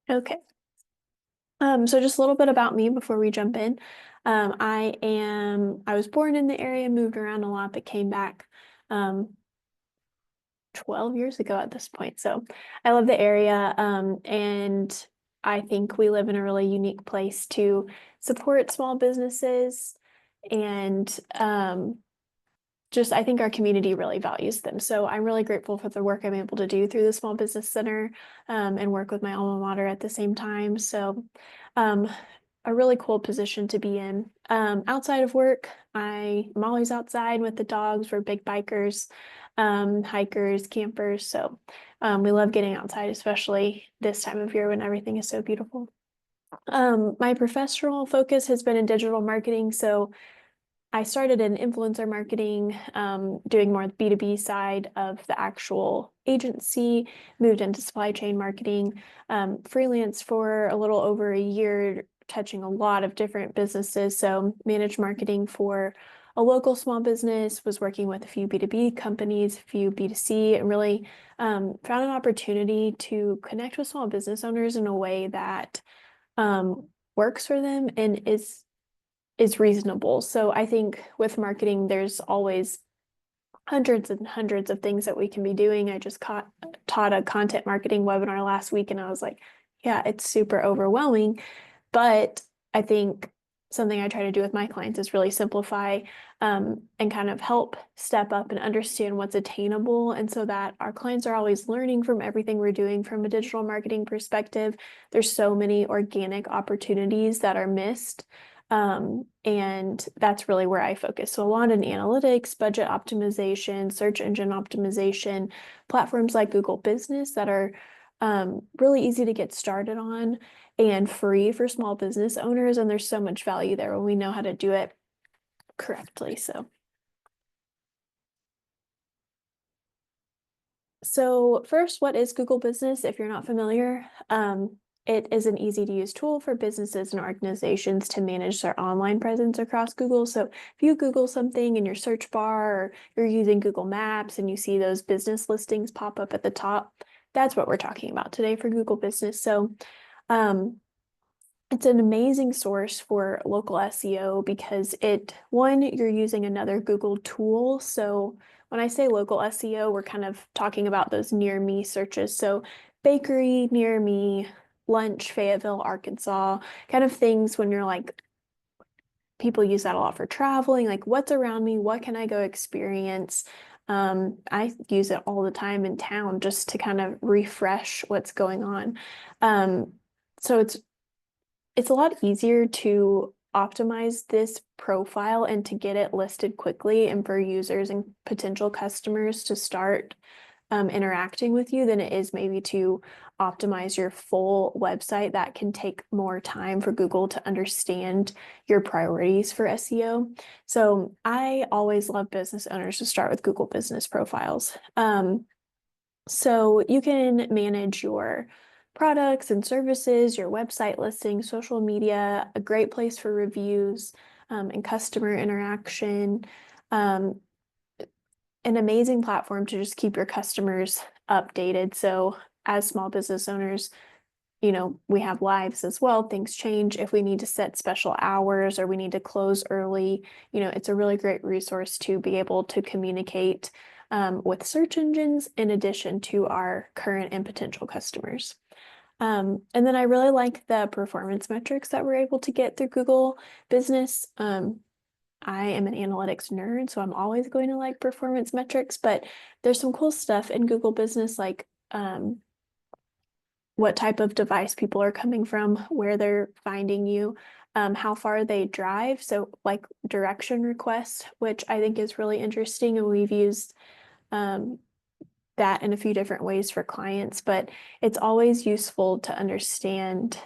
Okay. So just a little bit about me before we jump in. I was born in the area, moved around a lot, but came back um 12 years ago at this point. So I love the area. And I think we live in a really unique place to support small businesses and just I think our community really values them. So I'm really grateful for the work I'm able to do through the Small Business Center and work with my alma mater at the same time. So um, a really cool position to be in. Outside of work, I'm always outside with the dogs. We're big bikers, hikers, campers. So we love getting outside, especially this time of year when everything is so beautiful. My professional focus has been in digital marketing. So I started in influencer marketing, doing more the B2B side of the actual agency, moved into supply chain marketing, freelance for a little over a year, touching a lot of different businesses. So managed marketing for a local small business, was working with a few B2B companies, a few B2C, and really found an opportunity to connect with small business owners in a way that works for them and is reasonable. So I think with marketing, there's always hundreds and hundreds of things that we can be doing. I just taught a content marketing webinar last week, and I was like, yeah, it's super overwhelming. But I think something I try to do with my clients is really simplify and kind of help step up and understand what's attainable. And so that our clients are always learning from everything we're doing from a digital marketing perspective. There's so many organic opportunities that are missed. And that's really where I focus. So a lot in analytics, budget optimization, search engine optimization, platforms like Google Business that are really easy to get started on and free for small business owners. And there's so much value there when we know how to do it correctly. So first, what is Google Business? If you're not familiar, it is an easy to use tool for businesses and organizations to manage their online presence across Google. So if you Google something in your search bar or you're using Google Maps and you see those business listings pop up at the top, that's what we're talking about today for Google Business. So um, it's an amazing source for local SEO because one, you're using another Google tool. So when I say local SEO, we're kind of talking about those near me searches. So bakery near me, lunch, Fayetteville, Arkansas, kind of things when you're like, people use that a lot for traveling, like what's around me, what can I go experience? I use it all the time in town just to kind of refresh what's going on. Um, so it's a lot easier to optimize this profile and to get it listed quickly and for users and potential customers to start interacting with you than it is maybe to optimize your full website. That can take more time for Google to understand your priorities for SEO. So I always love business owners to start with Google business profiles. So you can manage your products and services, your website listing, social media, a great place for reviews and customer interaction. Um, an amazing platform to just keep your customers updated. So as small business owners, we have lives as well. Things change. If we need to set special hours or we need to close early, it's a really great resource to be able to communicate with search engines in addition to our current and potential customers. And then I really like the performance metrics that we're able to get through Google Business. I am an analytics nerd, so I'm always going to like performance metrics, but there's some cool stuff in Google Business, like what type of device people are coming from, where they're finding you, how far they drive. So like direction requests, which I think is really interesting. And we've used that in a few different ways for clients, but it's always useful to understand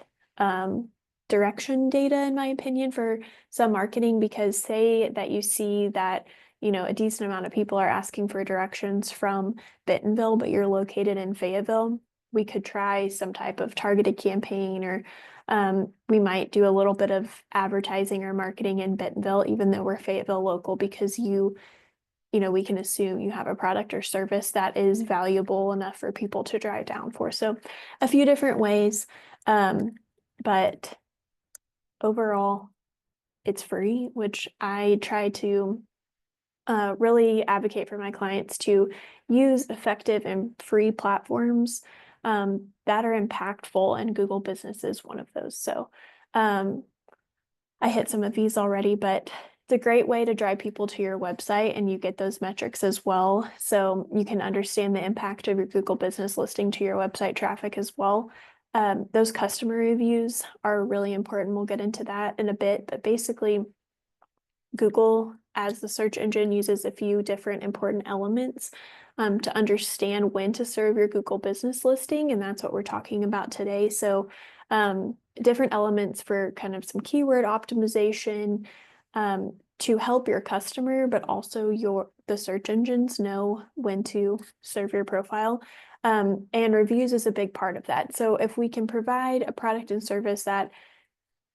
direction data, in my opinion, for some marketing, because say that you see that a decent amount of people are asking for directions from Bentonville, but you're located in Fayetteville. We could try some type of targeted campaign, or we might do a little bit of advertising or marketing in Bentonville, even though we're Fayetteville local, because we can assume you have a product or service that is valuable enough for people to drive down for. So a few different ways. But overall, it's free, which I try to really advocate for my clients to use effective and free platforms that are impactful, and Google Business is one of those. So I hit some of these already, but it's a great way to drive people to your website, and you get those metrics as well. So you can understand the impact of your Google Business listing to your website traffic as well. Those customer reviews are really important. We'll get into that in a bit, but basically Google as the search engine uses a few different important elements to understand when to serve your Google Business listing, and that's what we're talking about today. So different elements for kind of some keyword optimization to help your customer, but also the search engines know when to serve your profile. And reviews is a big part of that. So if we can provide a product and service that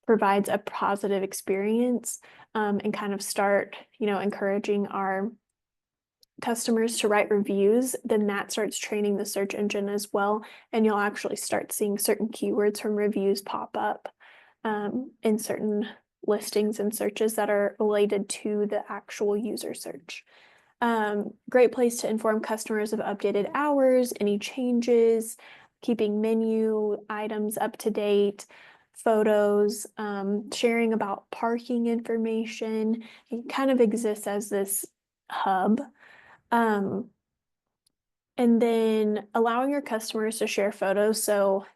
provides a positive experience and kind of start, encouraging our customers to write reviews, then that starts training the search engine as well. And you'll actually start seeing certain keywords from reviews pop up in certain listings and searches that are related to the actual user search. Great place to inform customers of updated hours, any changes, keeping menu items up to date, photos, sharing about parking information. It kind of exists as this hub. And then allowing your customers to share photos. So,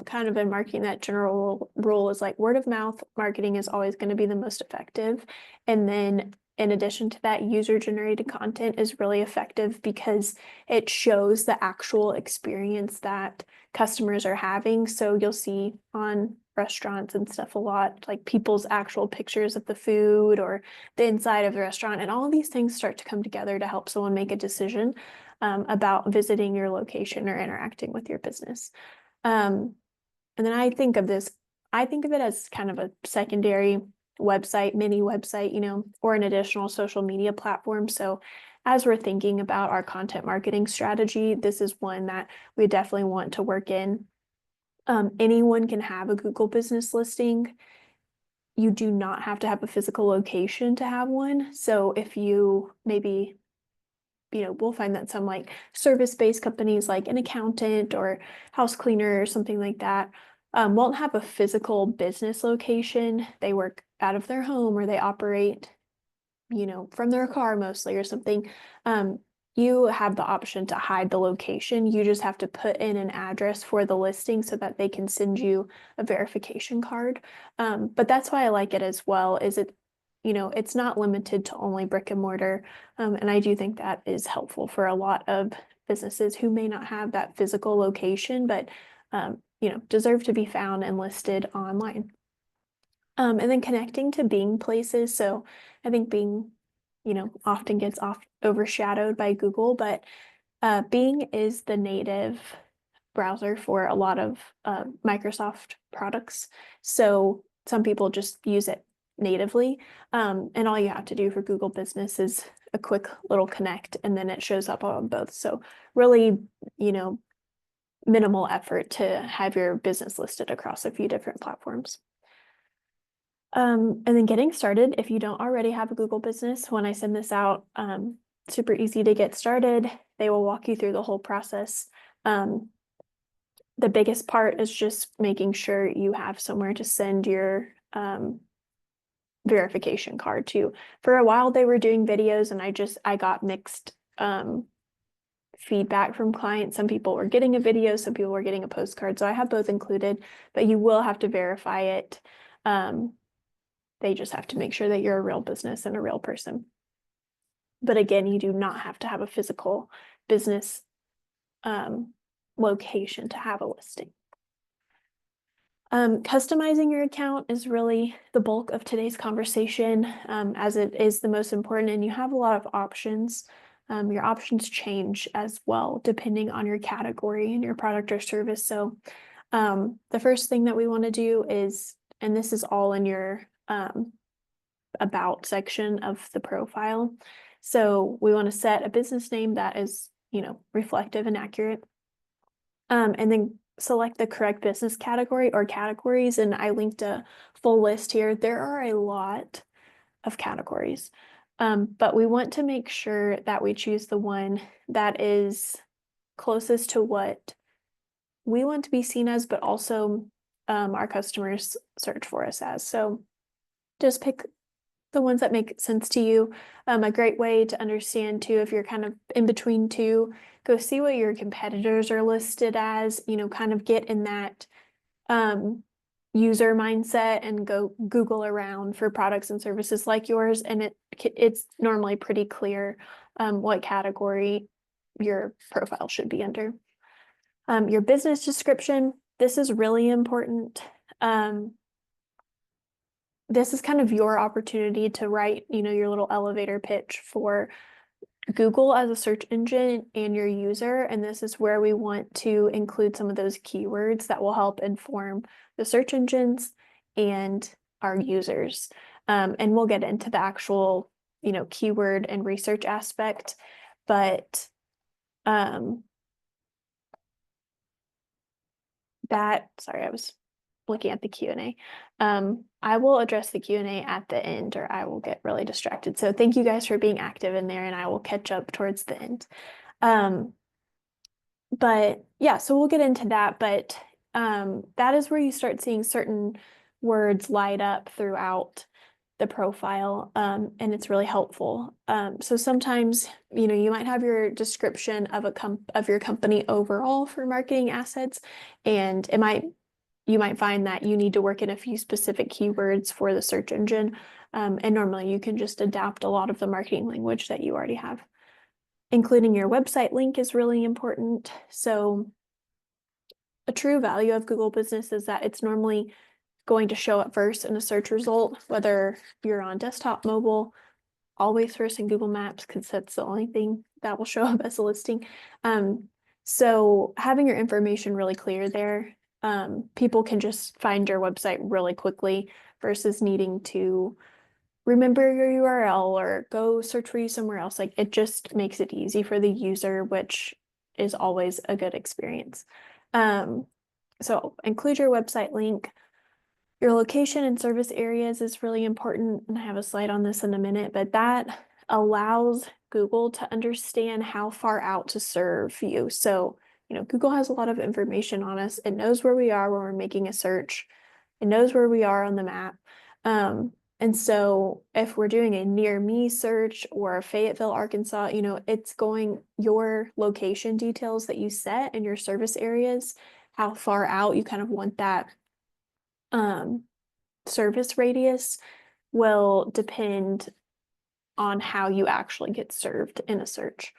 kind of been marking that general rule is like word of mouth marketing is always going to be the most effective. And then in addition to that, user generated content is really effective because it shows the actual experience that customers are having. So you'll see on restaurants and stuff a lot, like people's actual pictures of the food or the inside of the restaurant. And all of these things start to come together to help someone make a decision about visiting your location or interacting with your business. And then I think of it as kind of a secondary website, mini website, or an additional social media platform. So as we're thinking about our content marketing strategy, this is one that we definitely want to work in. Anyone can have a Google Business listing. You do not have to have a physical location to have one. So if you maybe we'll find that some like service-based companies like an accountant or house cleaner or something like that won't have a physical business location. They work out of their home or they operate, from their car mostly or something. You have the option to hide the location. You just have to put in an address for the listing so that they can send you a verification card. But that's why I like it as well, is it's not limited to only brick and mortar. And I do think that is helpful for a lot of businesses who may not have that physical location, but, deserve to be found and listed online. And then connecting to Bing places. So I think Bing, often gets overshadowed by Google, but Bing is the native browser for a lot of Microsoft products. So some people just use it natively. And all you have to do for Google Business is a quick little connect, and then it shows up on both. So really, minimal effort to have your business listed across a few different platforms. And then getting started, if you don't already have a Google Business, when I send this out, super easy to get started. They will walk you through the whole process. The biggest part is just making sure you have somewhere to send your verification card to. For a while, they were doing videos, and I got mixed feedback from clients. Some people were getting a video, some people were getting a postcard. So I have both included, but you will have to verify it. They just have to make sure that you're a real business and a real person. But again, you do not have to have a physical business location to have a listing. Customizing your account is really the bulk of today's conversation, as it is the most important, and you have a lot of options. Your options change as well, depending on your category and your product or service. So the first thing that we want to do is, and this is all in your about section of the profile. So we want to set a business name that is, reflective and accurate. And then select the correct business category or categories, and I linked a full list here. There are a lot of categories, but we want to make sure that we choose the one that is closest to what we want to be seen as, but also our customers search for us as. So just pick the ones that make sense to you. A great way to understand too, if you're kind of in between two, go see what your competitors are listed as, kind of get in that user mindset and go Google around for products and services like yours. And it's normally pretty clear what category your profile should be under. Your business description, this is really important. This is kind of your opportunity to write, your little elevator pitch for Google as a search engine and your user. And this is where we want to include some of those keywords that will help inform the search engines and our users. And we'll get into the actual, keyword and research aspect, but sorry, I was looking at the Q&A. I will address the Q&A at the end, or I will get really distracted. So thank you guys for being active in there, and I will catch up towards the end. But yeah, so we'll get into that, but that is where you start seeing certain words light up throughout the profile, and it's really helpful. So sometimes, you might have your description of your company overall for marketing assets, and you might find that you need to work in a few specific keywords for the search engine. And normally you can just adapt a lot of the marketing language that you already have. Including your website link is really important. So a true value of Google Business is that it's normally going to show up first in a search result, whether you're on desktop, mobile, always first in Google Maps, because that's the only thing that will show up as a listing. So having your information really clear there, people can just find your website really quickly versus needing to remember your URL or go search for you somewhere else. Like, it just makes it easy for the user, which is always a good experience. So include your website link. Your location and service areas is really important, and I have a slide on this in a minute, but that allows Google to understand how far out to serve you. So, Google has a lot of information on us. It knows where we are when we're making a search. It knows where we are on the map. And so if we're doing a near me search or Fayetteville, Arkansas, it's going your location details that you set and your service areas, how far out you kind of want that service radius will depend on how you actually get served in a search.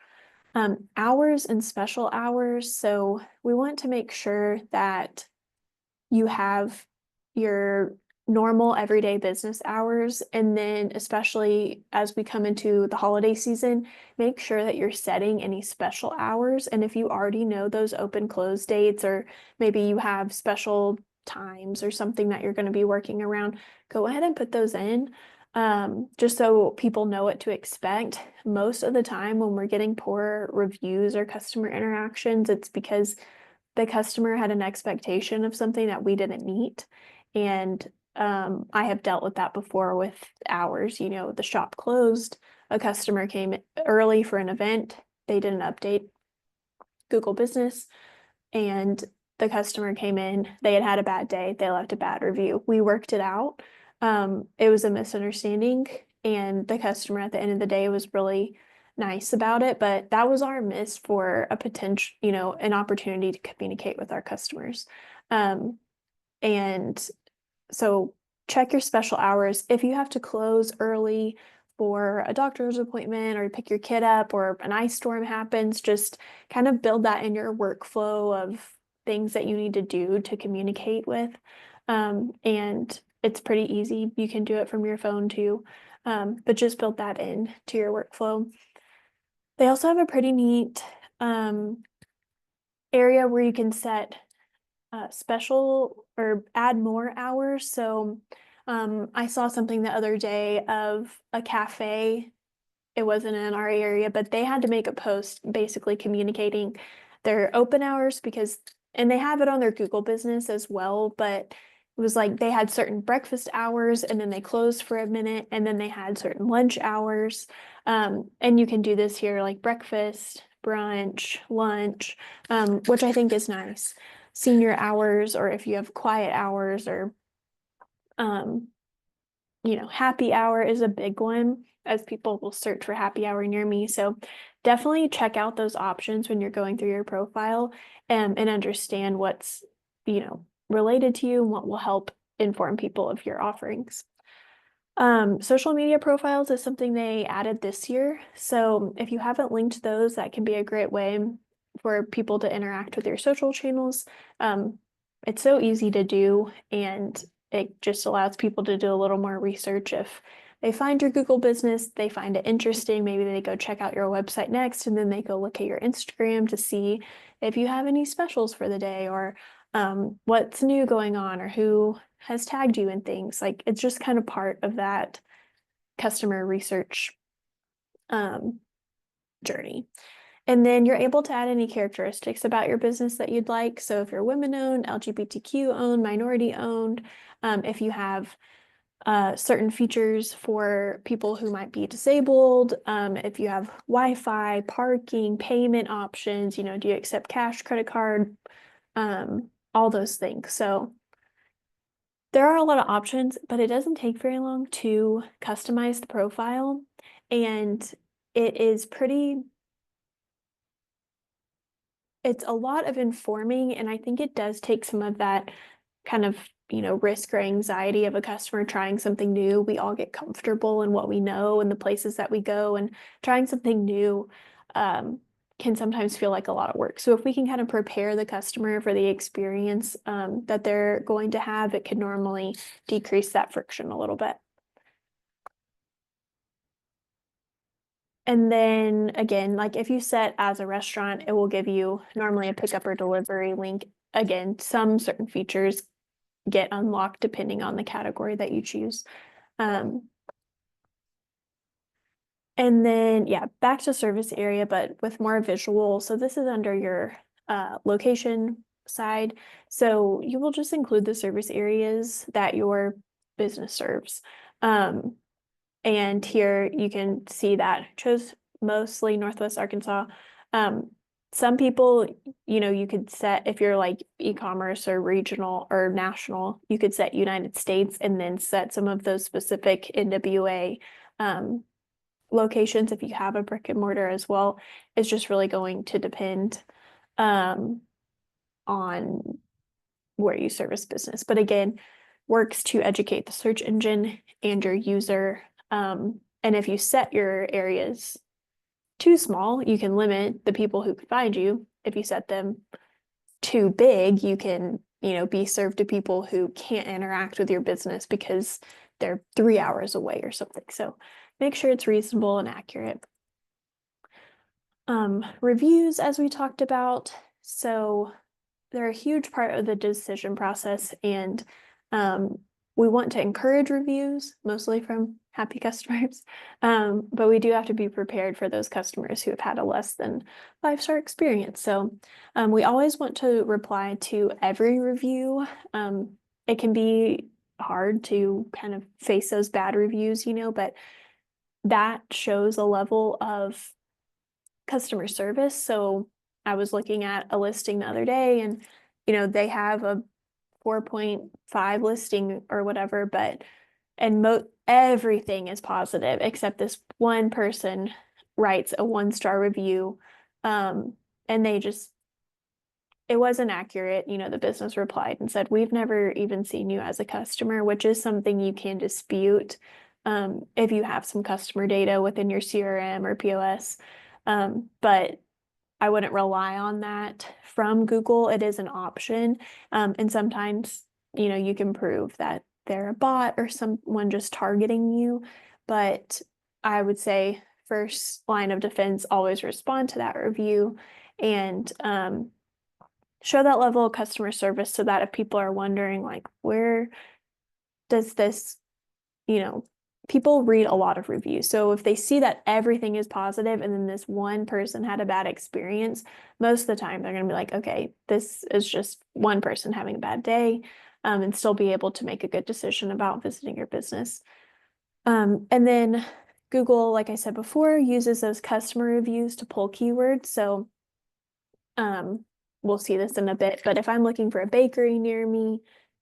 Hours and special hours. So we want to make sure that you have your normal everyday business hours, and then especially as we come into the holiday season, make sure that you're setting any special hours. And if you already know those open close dates, or maybe you have special times or something that you're going to be working around, go ahead and put those in, just so people know what to expect. Most of the time when we're getting poor reviews or customer interactions, it's because the customer had an expectation of something that we didn't meet. And I have dealt with that before with hours. The shop closed, a customer came early for an event, they didn't update Google Business, and the customer came in, they had a bad day, they left a bad review. We worked it out. It was a misunderstanding, and the customer at the end of the day was really nice about it, but that was our miss for a potential, an opportunity to communicate with our customers. And so check your special hours. If you have to close early for a doctor's appointment or pick your kid up, or an ice storm happens, just kind of build that in your workflow of things that you need to do to communicate with. And it's pretty easy. You can do it from your phone too, but just build that in to your workflow. They also have a pretty neat area where you can set special or add more hours. So I saw something the other day of a cafe. It wasn't in our area, but they had to make a post basically communicating their open hours, because and they have it on their Google business as well, but it was like they had certain breakfast hours and then they closed for a minute and then they had certain lunch hours. And you can do this here like breakfast, brunch, lunch, which I think is nice. Senior hours, or if you have quiet hours, or happy hour is a big one, as people will search for happy hour near me. So definitely check out those options when you're going through your profile, and understand what's, related to you and what will help inform people of your offerings. Social media profiles is something they added this year. So if you haven't linked those, that can be a great way for people to interact with your social channels. It's so easy to do, and it just allows people to do a little more research. If they find your Google business, they find it interesting, maybe they go check out your website next, and then they go look at your Instagram to see if you have any specials for the day, or what's new going on, or who has tagged you in things. Like, it's just kind of part of that customer research journey. And then you're able to add any characteristics about your business that you'd like. So if you're women owned, LGBTQ owned, minority owned, if you have certain features for people who might be disabled, if you have Wi-Fi, parking, payment options, do you accept cash, credit card, all those things. So there are a lot of options, but it doesn't take very long to customize the profile. And it's a lot of informing, and I think it does take some of that kind of, risk or anxiety of a customer trying something new. We all get comfortable in what we know and the places that we go, and trying something new can sometimes feel like a lot of work. So if we can kind of prepare the customer for the experience that they're going to have, it can normally decrease that friction a little bit. And then again, like if you set as a restaurant, it will give you normally a pickup or delivery link. Again, some certain features get unlocked depending on the category that you choose. And then, yeah, back to service area, but with more visual. So this is under your location side. So you will just include the service areas that your business serves. And here you can see that I chose mostly Northwest Arkansas. Some people, you could set, if you're like e-commerce or regional or national, you could set United States and then set some of those specific NWA locations if you have a brick and mortar as well. It's just really going to depend on where you service business. But again, works to educate the search engine and your user. And if you set your areas too small, you can limit the people who can find you. If you set them too big, you can, be served to people who can't interact with your business because they're 3 hours away or something. So make sure it's reasonable and accurate. Reviews, as we talked about. So they're a huge part of the decision process, and we want to encourage reviews, mostly from happy customers, but we do have to be prepared for those customers who have had a less than 5-star experience. So we always want to reply to every review. It can be hard to kind of face those bad reviews, but that shows a level of customer service. So I was looking at a listing the other day, and they have a 4.5 listing or whatever, but everything is positive except this one person writes a 1-star review, and it wasn't accurate. The business replied and said, "We've never even seen you as a customer," which is something you can dispute if you have some customer data within your CRM or POS. But I wouldn't rely on that from Google. It is an option. And sometimes, you can prove that they're a bot or someone just targeting you. But I would say first line of defense, always respond to that review and show that level of customer service, so that if people are wondering, like, where does this, people read a lot of reviews. So if they see that everything is positive and then this one person had a bad experience, most of the time they're going to be like, okay, this is just one person having a bad day, and still be able to make a good decision about visiting your business. And then Google, like I said before, uses those customer reviews to pull keywords. So we'll see this in a bit, but if I'm looking for a bakery near me,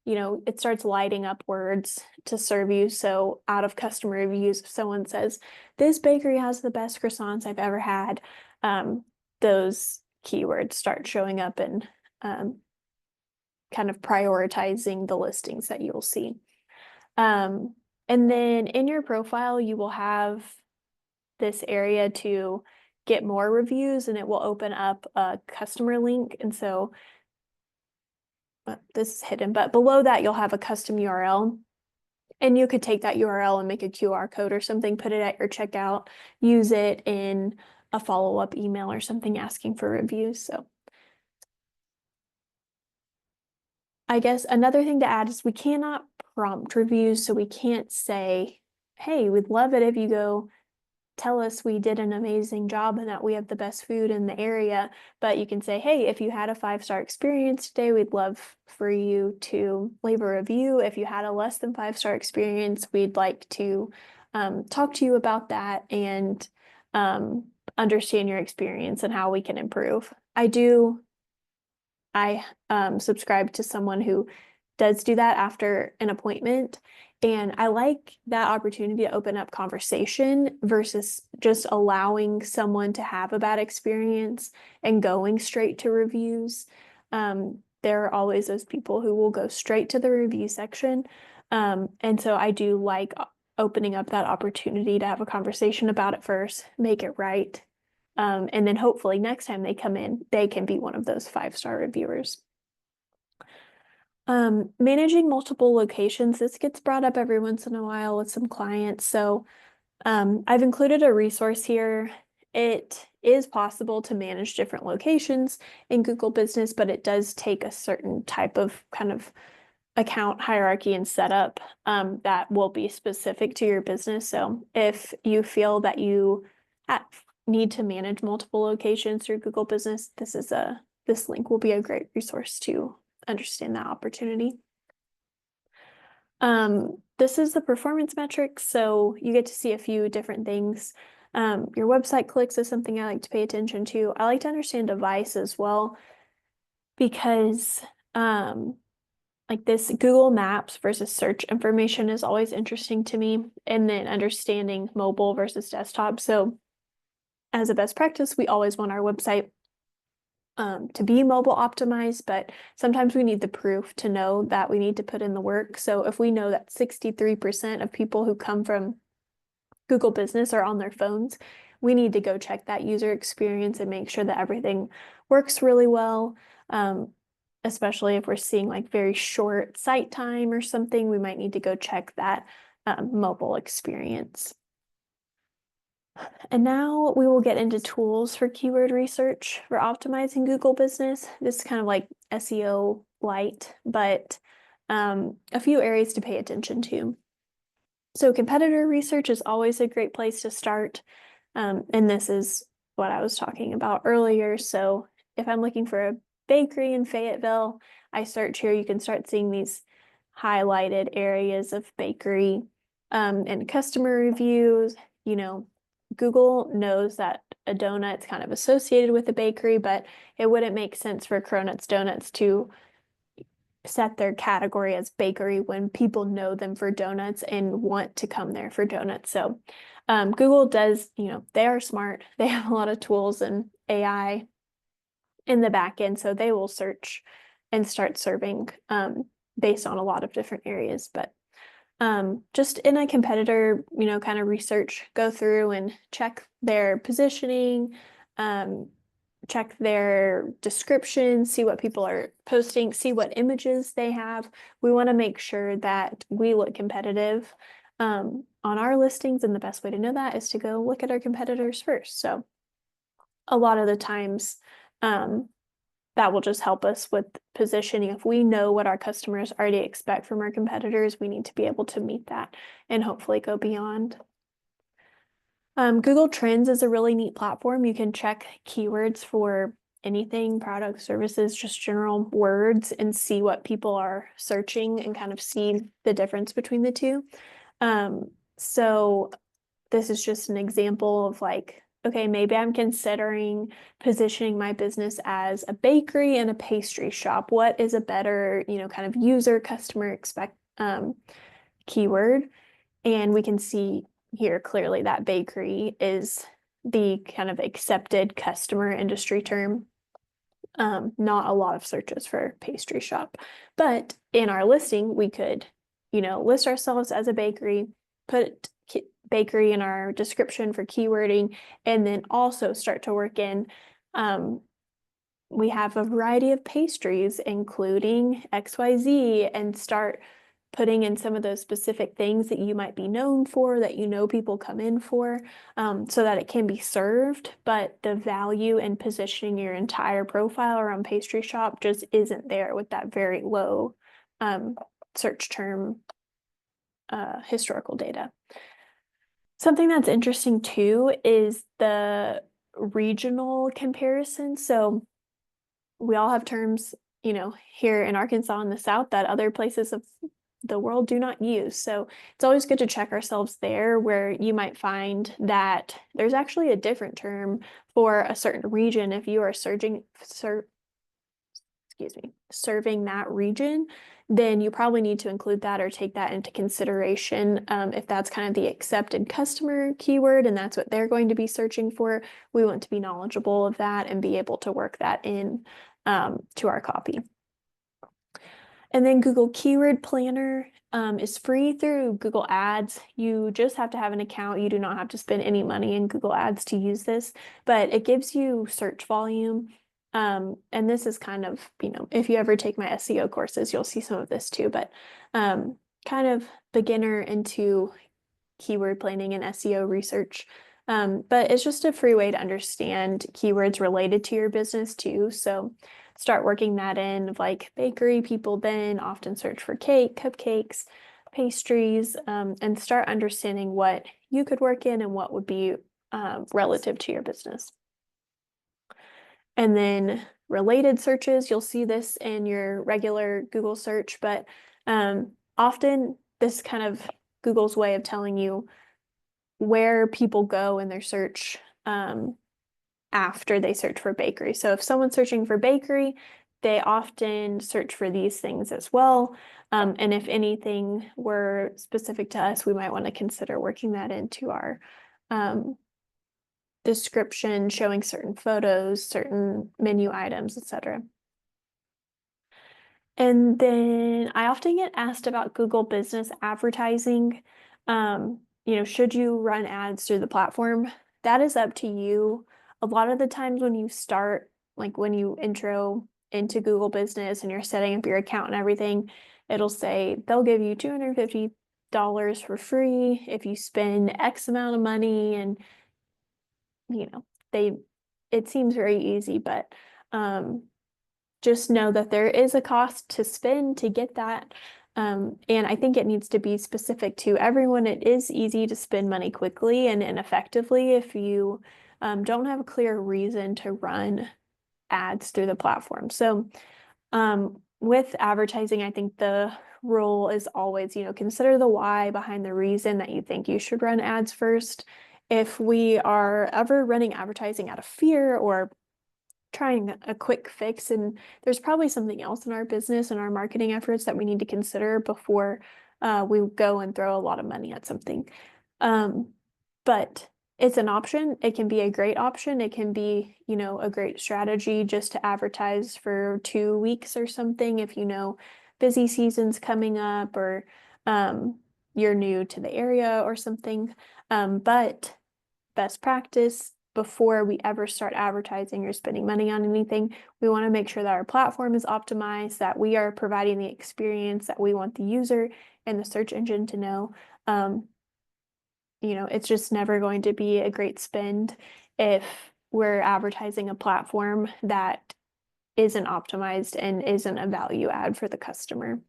it starts lighting up words to serve you. So out of customer reviews, if someone says, this bakery has the best croissants I've ever had, those keywords start showing up and kind of prioritizing the listings that you'll see. And then in your profile, you will have this area to get more reviews, and it will open up a customer link. And so this is hidden, but below that you'll have a custom URL, and you could take that URL and make a QR code or something, put it at your checkout, use it in a follow-up email or something asking for reviews. So I guess another thing to add is we cannot prompt reviews, so we can't say, hey, we'd love it if you go tell us we did an amazing job and that we have the best food in the area. But you can say, hey, if you had a 5-star experience today, we'd love for you to leave a review. If you had a less than 5-star experience, we'd like to talk to you about that and understand your experience and how we can improve. I subscribe to someone who does do that after an appointment. And I like that opportunity to open up conversation versus just allowing someone to have a bad experience and going straight to reviews. There are always those people who will go straight to the review section. And so I do like opening up that opportunity to have a conversation about it first, make it right. And then hopefully next time they come in, they can be one of those 5-star reviewers. Managing multiple locations, this gets brought up every once in a while with some clients. So I've included a resource here. It is possible to manage different locations in Google Business, but it does take a certain type of kind of account hierarchy and setup that will be specific to your business. So if you feel that you need to manage multiple locations through Google Business, this link will be a great resource to understand that opportunity. This is the performance metrics, so you get to see a few different things. Your website clicks is something I like to pay attention to. I like to understand device as well, because like this Google Maps versus search information is always interesting to me, and then understanding mobile versus desktop. So as a best practice, we always want our website to be mobile optimized, but sometimes we need the proof to know that we need to put in the work. So if we know that 63% of people who come from Google Business are on their phones, we need to go check that user experience and make sure that everything works really well. Especially if we're seeing like very short site time or something, we might need to go check that mobile experience. And now we will get into tools for keyword research for optimizing Google Business. This is kind of like SEO light, but a few areas to pay attention to. So competitor research is always a great place to start. And this is what I was talking about earlier. So if I'm looking for a bakery in Fayetteville, I search here, you can start seeing these highlighted areas of bakery and customer reviews. Google knows that a donut's kind of associated with a bakery, but it wouldn't make sense for Cronuts Donuts to set their category as bakery when people know them for donuts and want to come there for donuts. So Google does, they are smart. They have a lot of tools and AI in the back end, so they will search and start serving based on a lot of different areas. But just in a competitor, kind of research, go through and check their positioning, check their description, see what people are posting, see what images they have. We want to make sure that we look competitive on our listings, and the best way to know that is to go look at our competitors first. So a lot of the times, that will just help us with positioning. If we know what our customers already expect from our competitors, we need to be able to meet that and hopefully go beyond. Google Trends is a really neat platform. You can check keywords for anything, products, services, just general words, and see what people are searching and kind of see the difference between the two. So this is just an example of like, okay, maybe I'm considering positioning my business as a bakery and a pastry shop. What is a better, kind of user customer expect keyword? And we can see here clearly that bakery is the kind of accepted customer industry term. Not a lot of searches for pastry shop, but in our listing, we could, list ourselves as a bakery, put bakery in our description for keywording, and then also start to work in, we have a variety of pastries, including XYZ, and start putting in some of those specific things that you might be known for, that people come in for, so that it can be served, but the value in positioning your entire profile around pastry shop just isn't there with that very low search term historical data. Something that's interesting too is the regional comparison. So we all have terms, here in Arkansas in the South that other places of the world do not use. So it's always good to check ourselves there, where you might find that there's actually a different term for a certain region. If you are serving that region, then you probably need to include that or take that into consideration. If that's kind of the accepted customer keyword and that's what they're going to be searching for, we want to be knowledgeable of that and be able to work that in to our copy. And then Google Keyword Planner is free through Google Ads. You just have to have an account. You do not have to spend any money in Google Ads to use this, but it gives you search volume. And this is kind of, if you ever take my SEO courses, you'll see some of this too, but kind of beginner into keyword planning and SEO research. But it's just a free way to understand keywords related to your business too. So start working that in of like bakery, people then often search for cake, cupcakes, pastries, and start understanding what you could work in and what would be relative to your business. And then related searches, you'll see this in your regular Google search, but often this kind of Google's way of telling you where people go in their search after they search for bakery. So if someone's searching for bakery, they often search for these things as well. And if anything were specific to us, we might want to consider working that into our description, showing certain photos, certain menu items, etc. And then I often get asked about Google Business advertising. Should you run ads through the platform? That is up to you. A lot of the times when you start, like when you intro into Google Business and you're setting up your account and everything, it'll say they'll give you $250 for free if you spend X amount of money, and it seems very easy, but just know that there is a cost to spend to get that. And I think it needs to be specific to everyone. It is easy to spend money quickly and effectively if you don't have a clear reason to run ads through the platform. So with advertising, I think the rule is always, consider the why behind the reason that you think you should run ads first. If we are ever running advertising out of fear or trying a quick fix, and there's probably something else in our business and our marketing efforts that we need to consider before we go and throw a lot of money at something. But it's an option. It can be a great option. It can be, a great strategy just to advertise for 2 weeks or something if busy season's coming up or you're new to the area or something. But best practice, before we ever start advertising or spending money on anything, we want to make sure that our platform is optimized, that we are providing the experience that we want the user and the search engine to know. It's just never going to be a great spend if we're advertising a platform that isn't optimized and isn't a value add for the customer.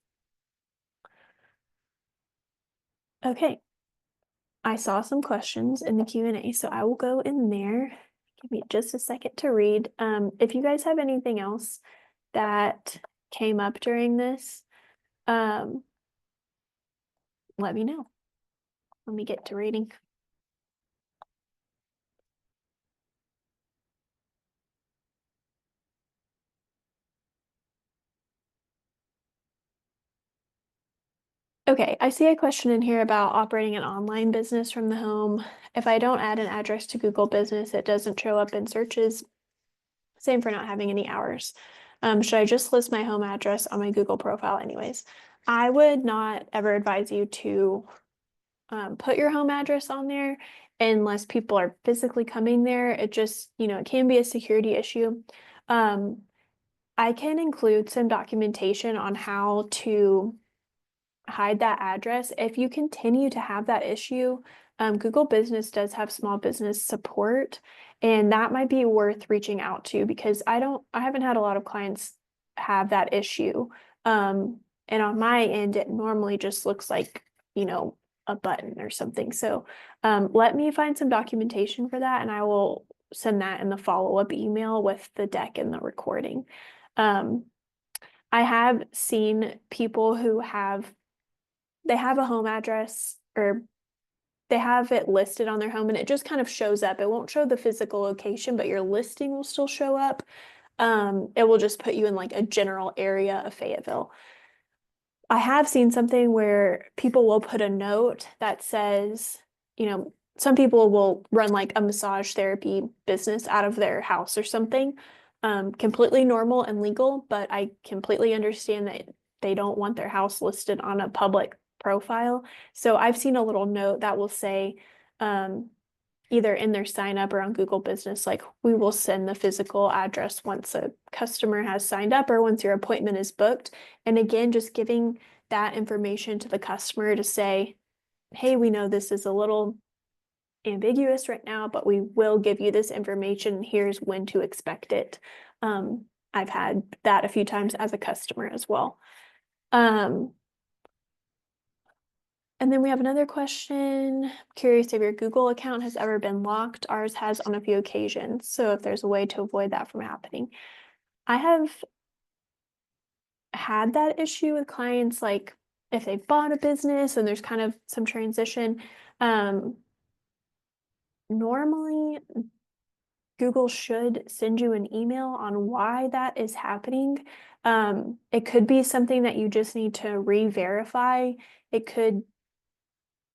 Okay. I saw some questions in the Q&A, so I will go in there. Give me just a second to read. If you guys have anything else that came up during this, let me know. Let me get to reading. Okay, I see a question in here about operating an online business from the home. If I don't add an address to Google Business, it doesn't show up in searches. Same for not having any hours. Should I just list my home address on my Google profile anyways? I would not ever advise you to put your home address on there unless people are physically coming there. It just, it can be a security issue. I can include some documentation on how to hide that address. If you continue to have that issue, Google Business does have small business support, and that might be worth reaching out to because I haven't had a lot of clients have that issue. And on my end, it normally just looks like, a button or something. So let me find some documentation for that, and I will send that in the follow-up email with the deck and the recording. I have seen people who they have a home address or they have it listed on their home and it just kind of shows up. It won't show the physical location, but your listing will still show up. It will just put you in like a general area of Fayetteville. I have seen something where people will put a note that says, some people will run like a massage therapy business out of their house or something. Completely normal and legal, but I completely understand that they don't want their house listed on a public profile. So I've seen a little note that will say, either in their sign up or on Google Business, like we will send the physical address once a customer has signed up or once your appointment is booked. And again, just giving that information to the customer to say, hey, we know this is a little ambiguous right now, but we will give you this information. Here's when to expect it. I've had that a few times as a customer as well. And then we have another question. I'm curious if your Google account has ever been locked. Ours has on a few occasions. So if there's a way to avoid that from happening. I have had that issue with clients, like if they've bought a business and there's kind of some transition. Normally, Google should send you an email on why that is happening. It could be something that you just need to re-verify.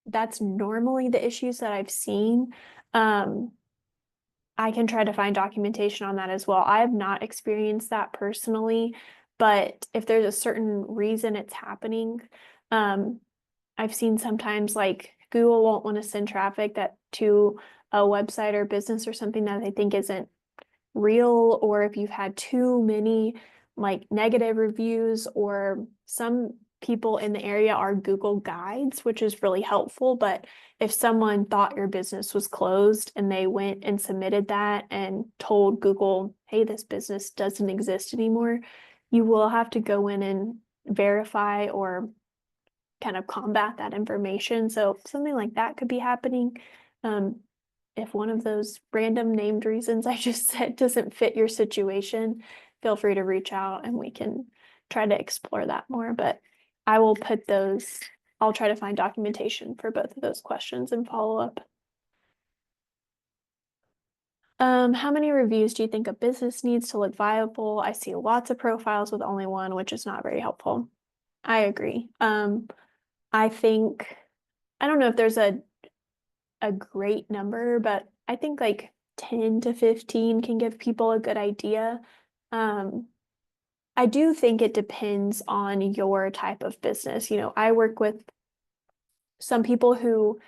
That's normally the issues that I've seen. I can try to find documentation on that as well. I have not experienced that personally, but if there's a certain reason it's happening, I've seen sometimes like Google won't want to send traffic to a website or business or something that they think isn't real, or if you've had too many like negative reviews, or some people in the area are Google guides, which is really helpful. But if someone thought your business was closed and they went and submitted that and told Google, hey, this business doesn't exist anymore, you will have to go in and verify or kind of combat that information. So something like that could be happening. If one of those random named reasons I just said doesn't fit your situation, feel free to reach out and we can try to explore that more. But I will I'll try to find documentation for both of those questions and follow up. How many reviews do you think a business needs to look viable? I see lots of profiles with only one, which is not very helpful. I agree. I think, I don't know if there's a great number, but I think like 10 to 15 can give people a good idea. I do think it depends on your type of business. I work with some people who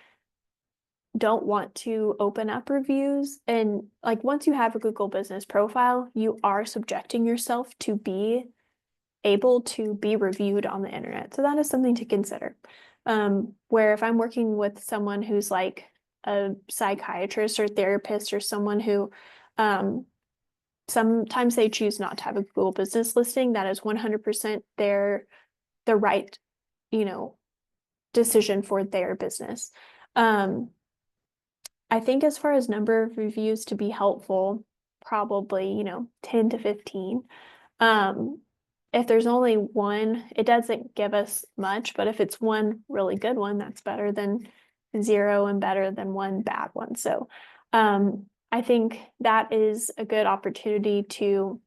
don't want to open up reviews, and like once you have a Google Business profile, you are subjecting yourself to be able to be reviewed on the internet. So that is something to consider. Where if I'm working with someone who's like a psychiatrist or therapist or someone who sometimes they choose not to have a Google business listing. That is 100% the right, decision for their business. I think as far as number of reviews to be helpful, probably, 10 to 15. If there's only one, it doesn't give us much, but if it's one really good one, that's better than 0 and better than one bad one. So, I think that is a good opportunity to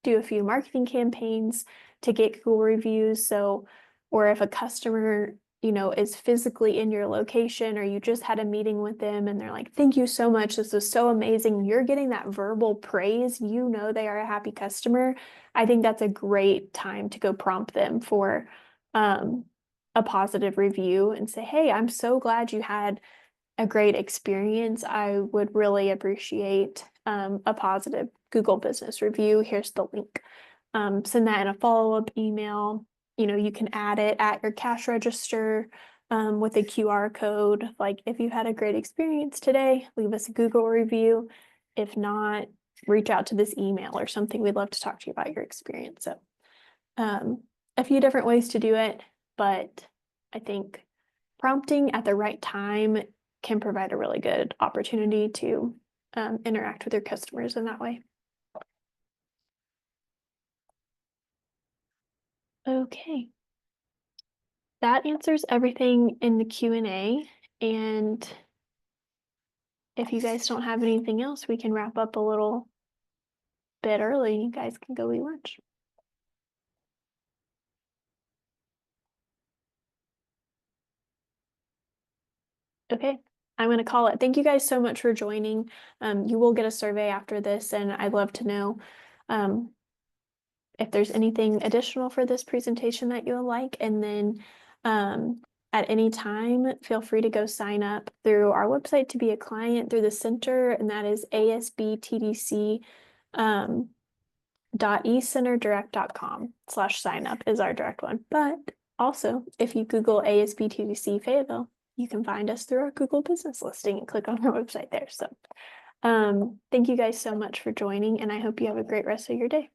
do a few marketing campaigns to get Google reviews. So, or if a customer, is physically in your location, or you just had a meeting with them and they're like, thank you so much, this was so amazing. You're getting that verbal praise, they are a happy customer. I think that's a great time to go prompt them for a positive review and say, hey, I'm so glad you had a great experience. I would really appreciate a positive Google business review. Here's the link. Send that in a follow-up email. You can add it at your cash register with a QR code. Like, if you had a great experience today, leave us a Google review. If not, reach out to this email or something. We'd love to talk to you about your experience. So a few different ways to do it, but I think prompting at the right time can provide a really good opportunity to interact with your customers in that way. Okay. That answers everything in the Q&A. And if you guys don't have anything else, we can wrap up a little bit early. You guys can go eat lunch. Okay, I'm going to call it. Thank you guys so much for joining. You will get a survey after this, and I'd love to know if there's anything additional for this presentation that you'll like. And then at any time, feel free to go sign up through our website to be a client through the center, and that is ASBTDC .ecenterdirect.com/sign up is our direct one. But also, if you Google ASBTDC Fayetteville, you can find us through our Google business listing and click on our website there. So thank you guys so much for joining, and I hope you have a great rest of your day.